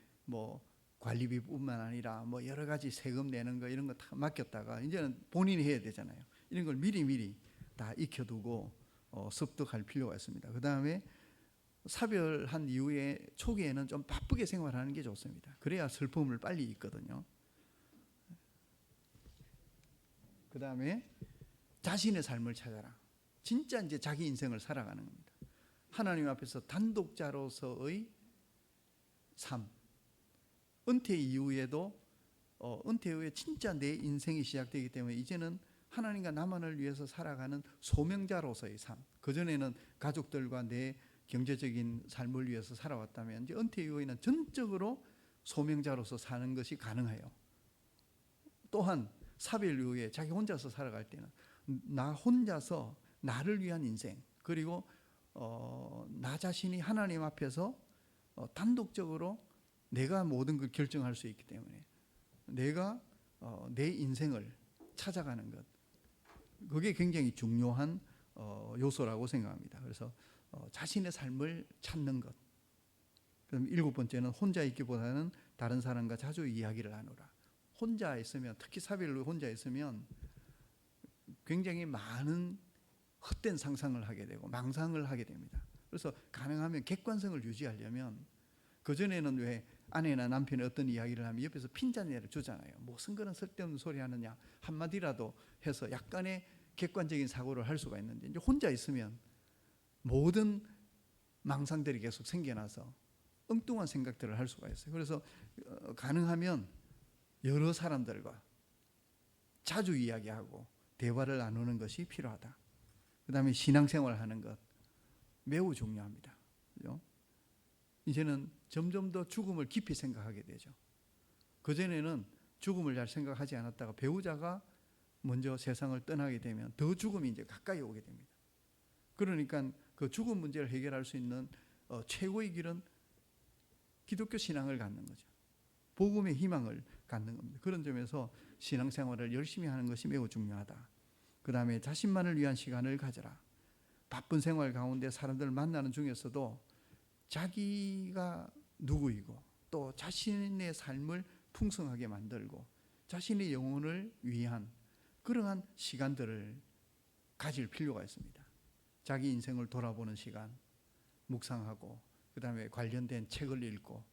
관리비뿐만 아니라 여러 가지 세금 내는 거 이런 거 다 맡겼다가 이제는 본인이 해야 되잖아요. 이런 걸 미리 다 익혀두고 습득할 필요가 있습니다. 그 다음에 사별한 이후에 초기에는 좀 바쁘게 생활하는 게 좋습니다. 그래야 슬픔을 빨리 잊거든요. 그 다음에 자신의 삶을 찾아라. 진짜 이제 자기 인생을 살아가는 겁니다. 하나님 앞에서 단독자로서의 삶. 은퇴 이후에도 은퇴 후에 진짜 내 인생이 시작되기 때문에 이제는 하나님과 나만을 위해서 살아가는 소명자로서의 삶. 그전에는 가족들과 내 경제적인 삶을 위해서 살아왔다면 이제 은퇴 이후에는 전적으로 소명자로서 사는 것이 가능해요. 또한 사별 이후에 자기 혼자서 살아갈 때는 나 혼자서 나를 위한 인생, 그리고 나 자신이 하나님 앞에서 단독적으로 내가 모든 걸 결정할 수 있기 때문에 내가 내 인생을 찾아가는 것, 그게 굉장히 중요한 요소라고 생각합니다. 그래서 자신의 삶을 찾는 것. 그럼 7번째는 혼자 있기보다는 다른 사람과 자주 이야기를 나누라. 혼자 있으면, 특히 사별로 혼자 있으면 굉장히 많은 헛된 상상을 하게 되고 망상을 하게 됩니다. 그래서 가능하면 객관성을 유지하려면, 그전에는 왜 아내나 남편이 어떤 이야기를 하면 옆에서 핀잔을 주잖아요. 무슨 그런 쓸데없는 소리 하느냐 한마디라도 해서 약간의 객관적인 사고를 할 수가 있는데, 이제 혼자 있으면 모든 망상들이 계속 생겨나서 엉뚱한 생각들을 할 수가 있어요. 그래서 가능하면 여러 사람들과 자주 이야기하고 대화를 나누는 것이 필요하다. 그 다음에 신앙생활을 하는 것 매우 중요합니다. 그죠? 이제는 점점 더 죽음을 깊이 생각하게 되죠. 그전에는 죽음을 잘 생각하지 않았다가 배우자가 먼저 세상을 떠나게 되면 더 죽음이 이제 가까이 오게 됩니다. 그러니까 그 죽음 문제를 해결할 수 있는 최고의 길은 기독교 신앙을 갖는 거죠. 복음의 희망을 갖는 겁니다. 그런 점에서 신앙생활을 열심히 하는 것이 매우 중요하다. 그 다음에 자신만을 위한 시간을 가져라. 바쁜 생활 가운데 사람들을 만나는 중에서도 자기가 누구이고 또 자신의 삶을 풍성하게 만들고 자신의 영혼을 위한 그러한 시간들을 가질 필요가 있습니다. 자기 인생을 돌아보는 시간, 묵상하고 그 다음에 관련된 책을 읽고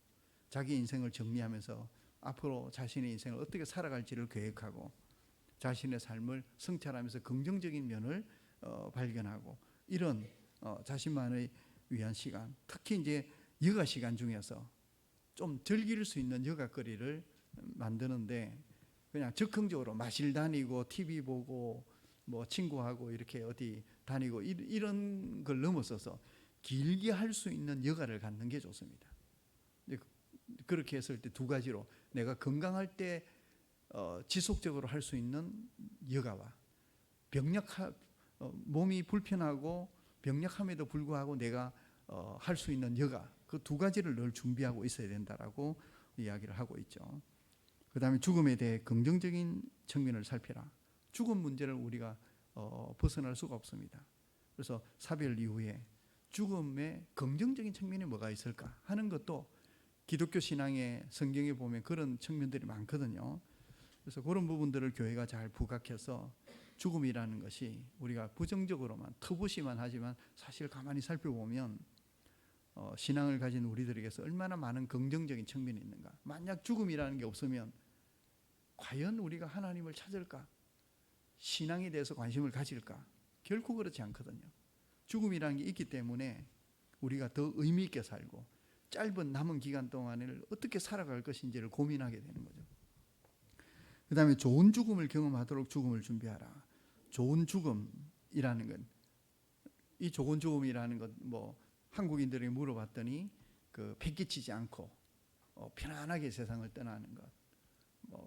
자기 인생을 정리하면서 앞으로 자신의 인생을 어떻게 살아갈지를 계획하고 자신의 삶을 성찰하면서 긍정적인 면을 발견하고, 이런 자신만을 위한 시간, 특히 이제 여가 시간 중에서 좀 즐길 수 있는 여가거리를 만드는데, 그냥 적극적으로 마실 다니고 TV 보고 뭐 친구하고 이렇게 어디 다니고 이런 걸 넘어서서 길게 할 수 있는 여가를 갖는 게 좋습니다. 그렇게 했을 때 두 가지로, 내가 건강할 때 지속적으로 할 수 있는 여가와 몸이 불편하고 병약함에도 불구하고 내가 할 수 있는 여가, 그 두 가지를 늘 준비하고 있어야 된다라고 이야기를 하고 있죠. 그 다음에 죽음에 대해 긍정적인 측면을 살펴라. 죽음 문제를 우리가 벗어날 수가 없습니다. 그래서 사별 이후에 죽음의 긍정적인 측면이 뭐가 있을까 하는 것도 기독교 신앙의 성경에 보면 그런 측면들이 많거든요. 그래서 그런 부분들을 교회가 잘 부각해서 죽음이라는 것이 우리가 부정적으로만 터부시만 하지만 사실 가만히 살펴보면 신앙을 가진 우리들에게서 얼마나 많은 긍정적인 측면이 있는가. 만약 죽음이라는 게 없으면 과연 우리가 하나님을 찾을까? 신앙에 대해서 관심을 가질까? 결코 그렇지 않거든요. 죽음이라는 게 있기 때문에 우리가 더 의미 있게 살고 짧은 남은 기간 동안을 어떻게 살아갈 것인지를 고민하게 되는 거죠. 그 다음에 좋은 죽음을 경험하도록 죽음을 준비하라. 좋은 죽음이라는 건, 이 좋은 죽음이라는 건 뭐 한국인들이 물어봤더니 그 패기치지 않고 편안하게 세상을 떠나는 것,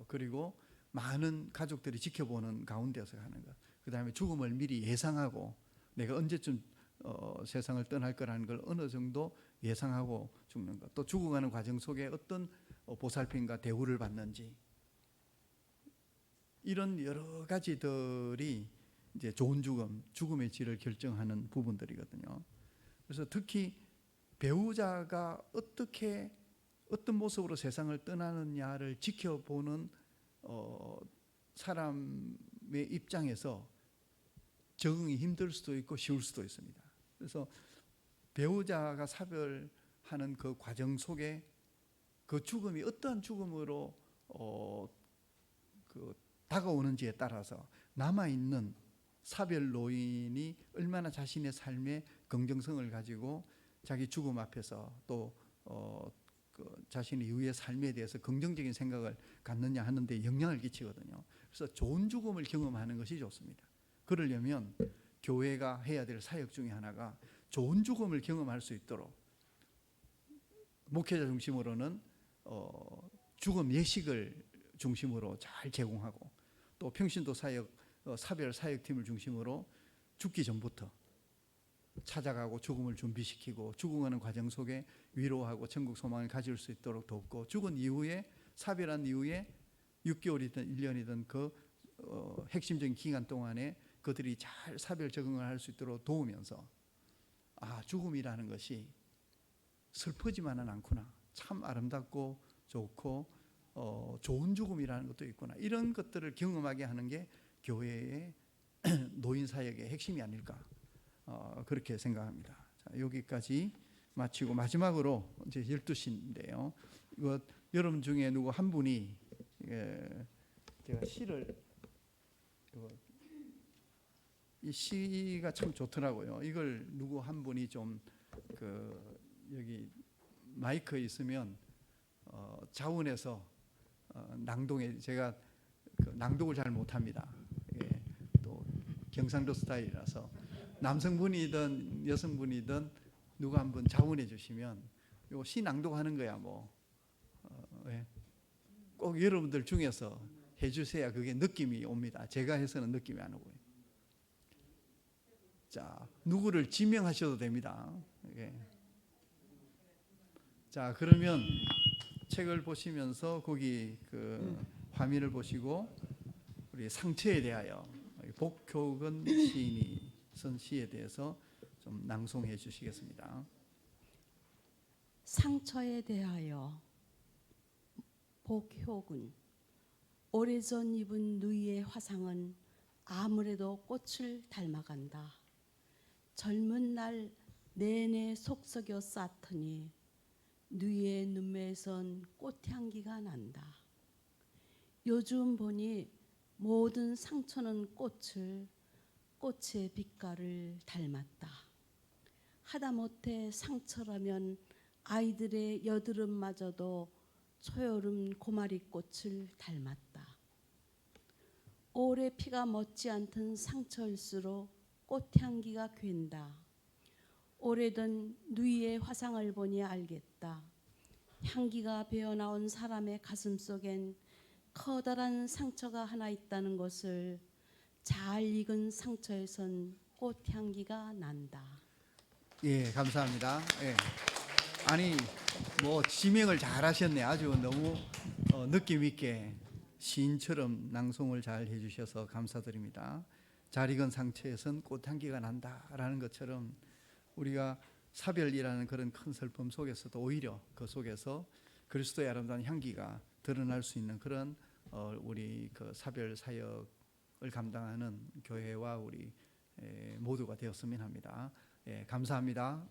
그리고 많은 가족들이 지켜보는 가운데서 하는 것, 그 다음에 죽음을 미리 예상하고 내가 언제쯤 세상을 떠날 거라는 걸 어느 정도 예상하고 죽는 것, 또 죽어가는 과정 속에 어떤 보살핌과 대우를 받는지, 이런 여러 가지들이 이제 좋은 죽음의 질을 결정하는 부분들이거든요. 그래서 특히 배우자가 어떤 모습으로 세상을 떠나느냐를 지켜보는 사람의 입장에서 적응이 힘들 수도 있고 쉬울 수도 있습니다. 그래서 배우자가 사별하는 그 과정 속에 그 죽음이 어떠한 죽음으로 다가오는지에 따라서 남아있는 사별 노인이 얼마나 자신의 삶의 긍정성을 가지고 자기 죽음 앞에서 또 자신의 이후의 삶에 대해서 긍정적인 생각을 갖느냐 하는 데 영향을 끼치거든요. 그래서 좋은 죽음을 경험하는 것이 좋습니다. 그러려면 교회가 해야 될 사역 중에 하나가 좋은 죽음을 경험할 수 있도록 목회자 중심으로는 죽음 예식을 중심으로 잘 제공하고, 또 평신도 사역, 사별 사역팀을 중심으로 죽기 전부터 찾아가고 죽음을 준비시키고 죽어가는 과정 속에 위로하고 천국 소망을 가질 수 있도록 돕고, 죽은 이후에 사별한 이후에 6개월이든 1년이든 그 핵심적인 기간 동안에 그들이 잘 사별 적응을 할 수 있도록 도우면서 죽음이라는 것이 슬프지만은 않구나, 참 아름답고 좋고 좋은 죽음이라는 것도 있구나, 이런 것들을 경험하게 하는 게 교회의 노인 사역의 핵심이 아닐까, 그렇게 생각합니다. 자, 여기까지 마치고 마지막으로 이제 12시인데요. 이거 여러분 중에 누구 한 분이 제가 시를 이 시가 참 좋더라고요. 이걸 누구 한 분이 좀 여기 마이크 있으면 자원해서 낭독해. 제가 낭독을 잘 못합니다. 또 경상도 스타일이라서 남성분이든 여성분이든 누가 한 분 자원해 주시면 요 시 낭독하는 거야 꼭 여러분들 중에서 해주셔야 그게 느낌이 옵니다. 제가 해서는 느낌이 안 오고요. 자, 누구를 지명하셔도 됩니다. 자, 그러면 책을 보시면서 거기 화면을 보시고 우리 상처에 대하여 복효근 시인이 쓴 시에 대해서 좀 낭송해 주시겠습니다. 상처에 대하여. 복효근. 오래전 입은 누이의 화상은 아무래도 꽃을 닮아간다. 젊은 날 내내 속썩여 쌓더니 누이의 눈매에선 꽃향기가 난다. 요즘 보니 모든 상처는 꽃의 빛깔을 닮았다. 하다못해 상처라면 아이들의 여드름마저도 초여름 고마리꽃을 닮았다. 오래 피가 멎지 않던 상처일수록 꽃향기가 괜다. 오래된 누이의 화상을 보니 알겠다. 향기가 배어나온 사람의 가슴 속엔 커다란 상처가 하나 있다는 것을. 잘 익은 상처에선 꽃향기가 난다. 예, 감사합니다. 예. 아니 지명을 잘 하셨네. 아주 너무 느낌 있게 시인처럼 낭송을 잘 해주셔서 감사드립니다. 잘 익은 상처에선 꽃향기가 난다라는 것처럼 우리가 사별이라는 그런 큰 슬픔 속에서도 오히려 그 속에서 그리스도의 아름다운 향기가 드러날 수 있는 그런 우리 사별 사역을 감당하는 교회와 우리 모두가 되었으면 합니다. 예, 감사합니다.